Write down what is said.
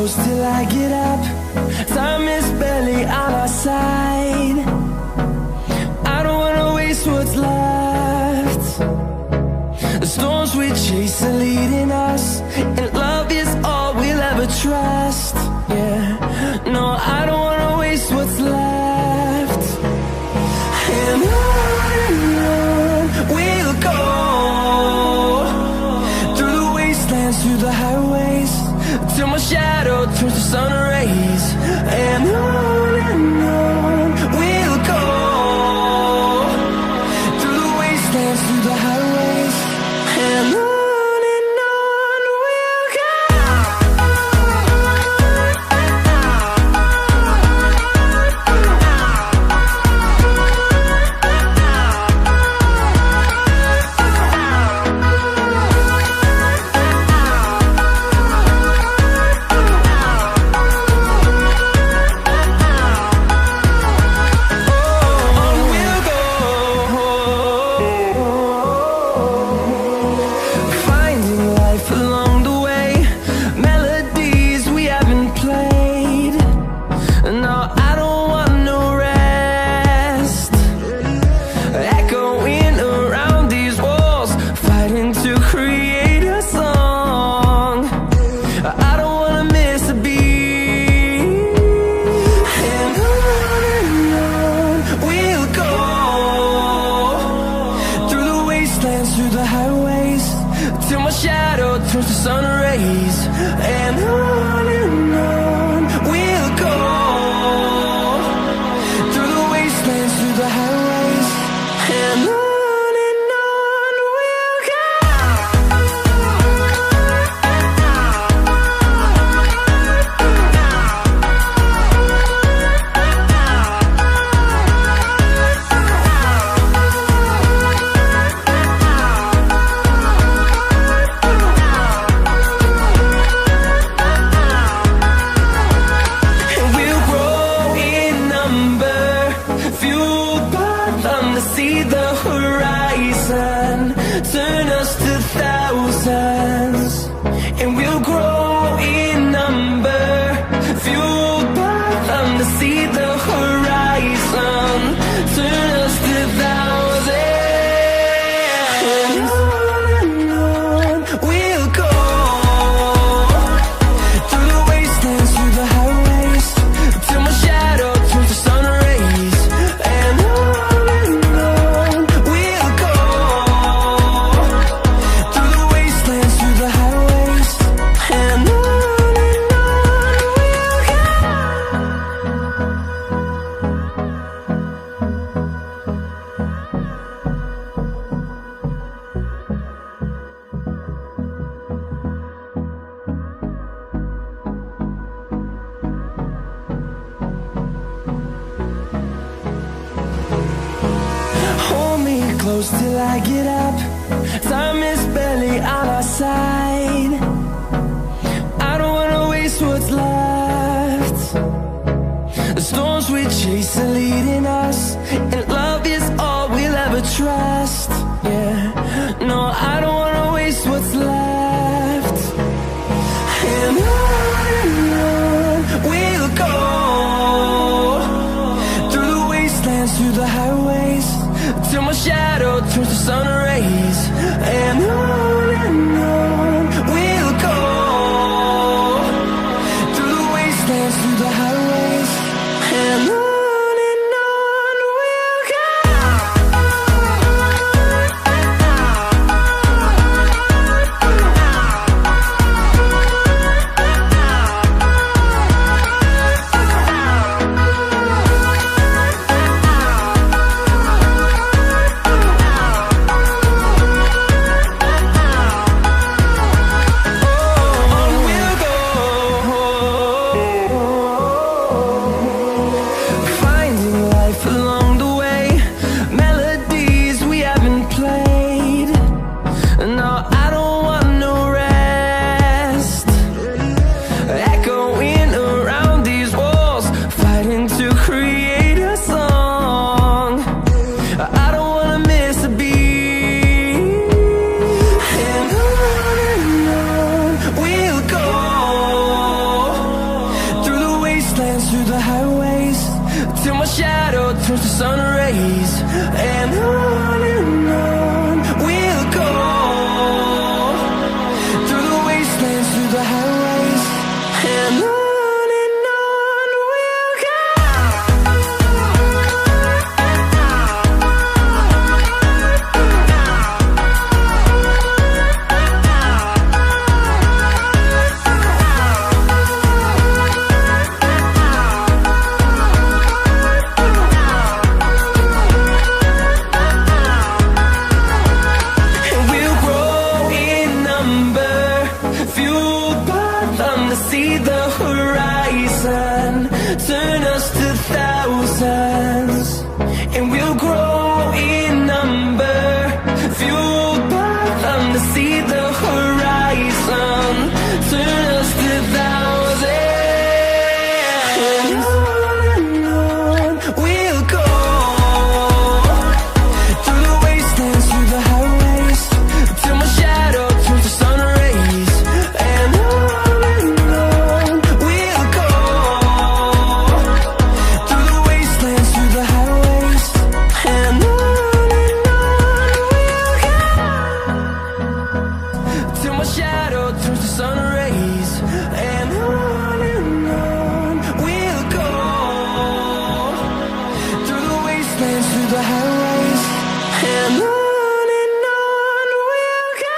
close till I get up. Time is barely on our side. I don't wanna waste what's left. The storms we chase are leading us, and love is all we'll ever trust. Yeah, no, I don't wanna waste what's left. And on we'll go, through the wastelands, through the highways, till my shadow turns to sun rays. And on we'll go, through the wastelands, through the highways, and on we'll go. Through the highways, till my shadow turns to sun rays. And on we'll go, through the wastelands, through the highways, and on we'll go. See the horizon turn us to thousands, and we'll grow in number, fueled by them to see the horizon turn us to thousands. And on we'll go, through the wastelands, through the highways, till my shadow turns to sun rays. And close till I get up. Time is barely on our side. I don't wanna waste what's left. The storms we chase are leading us, and love is all we'll ever trust. Yeah, no, I don't wanna waste what's left. And on we'll go, through the wastelands, through the highways, till my shadow turns to sun rays. my shadow turns to sun rays, and on we'll go, through the wastelands, through the highways, and on we'll go.